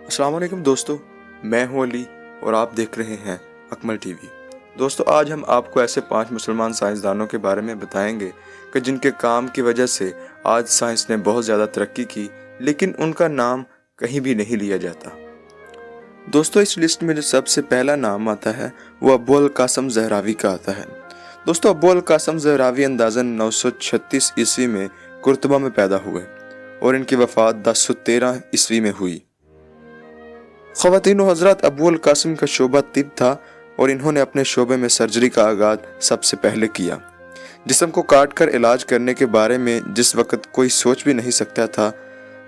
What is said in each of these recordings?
السلام علیکم دوستو، میں ہوں علی اور آپ دیکھ رہے ہیں اکمل ٹی وی۔ دوستو، آج ہم آپ کو ایسے 5 مسلمان سائنسدانوں کے بارے میں بتائیں گے کہ جن کے کام کی وجہ سے آج سائنس نے بہت زیادہ ترقی کی، لیکن ان کا نام کہیں بھی نہیں لیا جاتا۔ دوستو، اس لسٹ میں جو سب سے پہلا نام آتا ہے وہ ابو القاسم زہراوی کا آتا ہے۔ دوستو، ابو القاسم زہراوی اندازاً 936 عیسوی میں قرطبہ میں پیدا ہوئے اور ان کی وفات 1013 عیسوی میں ہوئی۔ خواتین و حضرات، ابو القاسم کا شعبہ طب تھا اور انہوں نے اپنے شعبے میں سرجری کا آغاز سب سے پہلے کیا۔ جسم کو کاٹ کر علاج کرنے کے بارے میں جس وقت کوئی سوچ بھی نہیں سکتا تھا،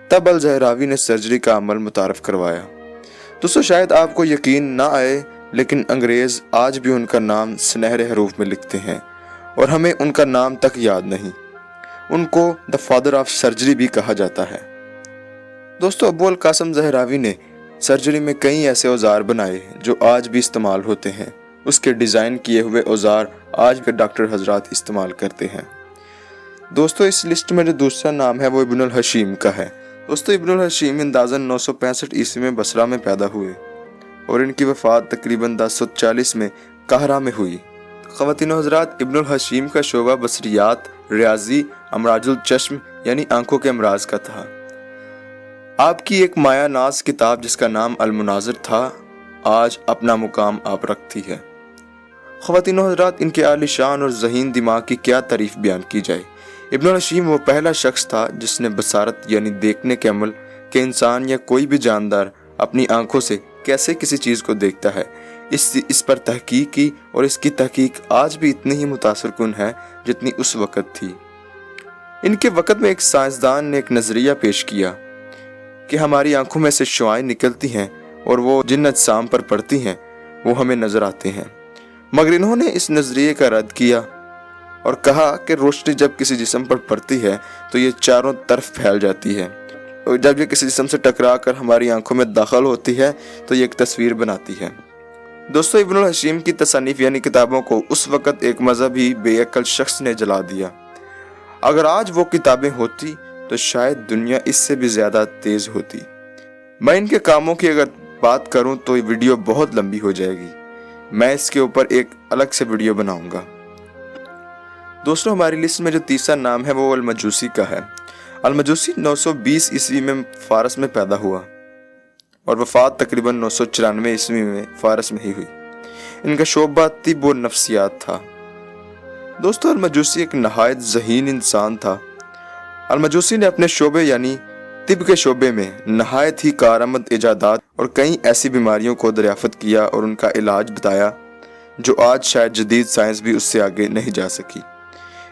تب الزہراوی نے سرجری کا عمل متعارف کروایا۔ دوستو، شاید آپ کو یقین نہ آئے، لیکن انگریز آج بھی ان کا نام سنہرے حروف میں لکھتے ہیں اور ہمیں ان کا نام تک یاد نہیں۔ ان کو دا فادر آف سرجری بھی کہا جاتا ہے۔ دوستو، ابو القاسم زہراوی نے سرجری میں کئی ایسے اوزار بنائے جو آج بھی استعمال ہوتے ہیں۔ اس کے ڈیزائن کیے ہوئے اوزار آج بھی ڈاکٹر حضرات استعمال کرتے ہیں۔ دوستو، اس لسٹ میں جو دوسرا نام ہے وہ ابن الحشیم کا ہے۔ دوستو، ابن الحشیم اندازاً 965 عیسوی میں بصرہ میں پیدا ہوئے اور ان کی وفات تقریباً 1040 میں قاہرہ میں ہوئی۔ خواتین و حضرات، ابن الحشیم کا شعبہ بصریات، ریاضی، امراض الچشم یعنی آنکھوں کے امراض کا تھا۔ آپ کی ایک مایہ ناز کتاب جس کا نام المناظر تھا، آج اپنا مقام آپ رکھتی ہے۔ خواتین و حضرات، ان کے عالی شان اور ذہین دماغ کی کیا تعریف بیان کی جائے۔ ابن الحشیم وہ پہلا شخص تھا جس نے بصارت یعنی دیکھنے کے عمل کہ انسان یا کوئی بھی جاندار اپنی آنکھوں سے کیسے کسی چیز کو دیکھتا ہے، اس پر تحقیق کی، اور اس کی تحقیق آج بھی اتنی ہی متاثر کن ہے جتنی اس وقت تھی۔ ان کے وقت میں ایک سائنسدان نے ایک نظریہ پیش کیا کہ ہماری آنکھوں میں سے شعاعیں نکلتی ہیں اور وہ جن اجسام پر پڑتی ہیں وہ ہمیں نظر آتے ہیں، مگر انہوں نے اس نظریے کا رد کیا اور کہا کہ روشنی جب کسی جسم پر پڑتی ہے تو یہ چاروں طرف پھیل جاتی ہے، اور جب یہ کسی جسم سے ٹکرا کر ہماری آنکھوں میں داخل ہوتی ہے تو یہ ایک تصویر بناتی ہے۔ دوستو، ابن الحشیم کی تصانیف یعنی کتابوں کو اس وقت ایک مذہبی بے عقل شخص نے جلا دیا۔ اگر آج وہ کتابیں ہوتی تو شاید دنیا اس سے بھی زیادہ تیز ہوتی۔ میں ان کے کاموں کی اگر بات کروں تو یہ ویڈیو بہت لمبی ہو جائے گی، میں اس کے اوپر ایک الگ سے ویڈیو بناؤں گا۔ دوستو، ہماری لسٹ میں جو تیسرا نام ہے وہ المجوسی کا ہے۔ المجوسی 920 عیسوی میں فارس میں پیدا ہوا اور وفات تقریباً 994 عیسوی میں فارس میں ہی ہوئی۔ ان کا شعبہ طب و نفسیات تھا۔ دوستو، المجوسی ایک نہایت ذہین انسان تھا۔ المجوسی نے اپنے شعبے یعنی طب کے شعبے میں نہایت ہی کارآمد ایجادات اور کئی ایسی بیماریوں کو دریافت کیا اور ان کا علاج بتایا جو آج شاید جدید سائنس بھی اس سے آگے نہیں جا سکی۔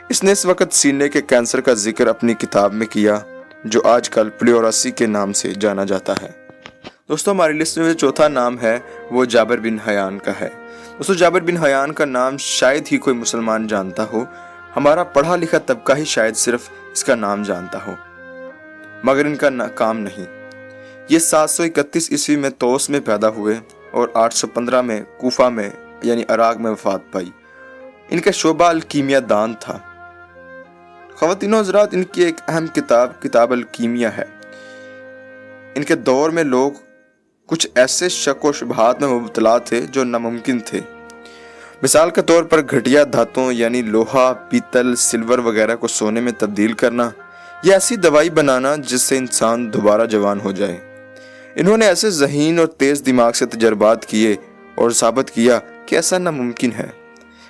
اس نے اس وقت سینے کے کینسر کا ذکر اپنی کتاب میں کیا جو آج کل پلیوراسی کے نام سے جانا جاتا ہے۔ دوستو، ہماری لسٹ میں جو چوتھا نام ہے وہ جابر بن حیان کا ہے۔ دوستو، جابر بن حیان کا نام شاید ہی کوئی مسلمان جانتا ہو، ہمارا پڑھا لکھا طبقہ ہی شاید صرف اس کا نام جانتا ہو، مگر ان کا کام نہیں۔ یہ 731 عیسوی میں طوس میں پیدا ہوئے اور 815 میں کوفہ میں یعنی عراق میں وفات پائی۔ ان کا شعبہ الکیمیا دان تھا۔ خواتین و حضرات، ان کی ایک اہم کتاب الکیمیا ہے۔ ان کے دور میں لوگ کچھ ایسے شک و شبہات میں مبتلا تھے جو ناممکن تھے۔ مثال کے طور پر گھٹیا دھاتوں یعنی لوہا، پیتل، سلور وغیرہ کو سونے میں تبدیل کرنا یا ایسی دوائی بنانا جس سے انسان دوبارہ جوان ہو جائے۔ انہوں نے ایسے ذہین اور تیز دماغ سے تجربات کیے اور ثابت کیا کہ ایسا ناممکن ہے۔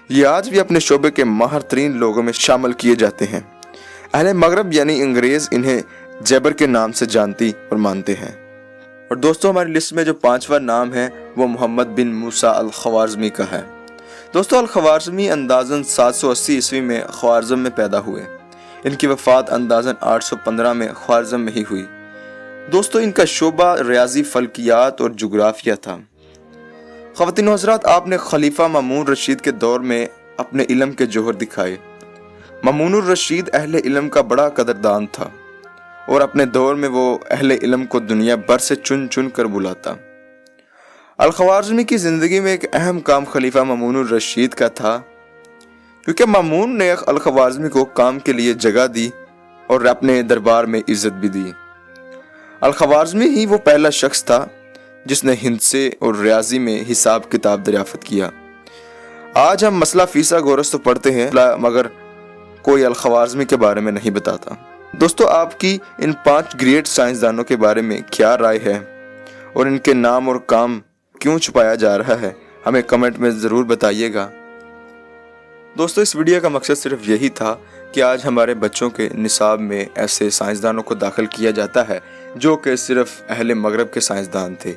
یہ آج بھی اپنے شعبے کے ماہر ترین لوگوں میں شامل کیے جاتے ہیں۔ اہل مغرب یعنی انگریز انہیں جیبر کے نام سے جانتی اور مانتے ہیں۔ اور دوستو، ہماری لسٹ میں جو پانچواں نام ہے وہ محمد بن موسیٰ الخوارزمی کا ہے۔ دوستو، الخوارزمی اندازاً 780 عیسوی میں خوارزم میں پیدا ہوئے۔ ان کی وفات اندازاً 815 میں خوارزم میں ہی ہوئی۔ دوستو، ان کا شعبہ ریاضی، فلکیات اور جغرافیہ تھا۔ خواتین و حضرات، آپ نے خلیفہ مامون رشید کے دور میں اپنے علم کے جوہر دکھائے۔ مامون الرشید اہل علم کا بڑا قدردان تھا اور اپنے دور میں وہ اہل علم کو دنیا بھر سے چن چن کر بلاتا۔ الخوارزمی کی زندگی میں ایک اہم کام خلیفہ مامون الرشید کا تھا، کیونکہ مامون نے الخوارزمی کو کام کے لیے جگہ دی اور اپنے دربار میں عزت بھی دی۔ الخوارزمی ہی وہ پہلا شخص تھا جس نے ہندسے اور ریاضی میں حساب کتاب دریافت کیا۔ آج ہم مسئلہ فیثاغورس تو پڑھتے ہیں مگر کوئی الخوارزمی کے بارے میں نہیں بتاتا۔ دوستو، آپ کی ان 5 گریٹ سائنسدانوں کے بارے میں کیا رائے ہے اور ان کے نام اور کام کیوں چھپایا جا رہا ہے، ہمیں کمنٹ میں ضرور بتائیے گا۔ دوستو، اس ویڈیو کا مقصد صرف یہی تھا کہ آج ہمارے بچوں کے نصاب میں ایسے سائنسدانوں کو داخل کیا جاتا ہے جو کہ صرف اہل مغرب کے سائنسدان تھے۔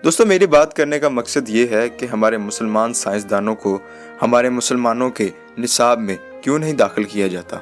دوستو، میری بات کرنے کا مقصد یہ ہے کہ ہمارے مسلمان سائنسدانوں کو ہمارے مسلمانوں کے نصاب میں کیوں نہیں داخل کیا جاتا۔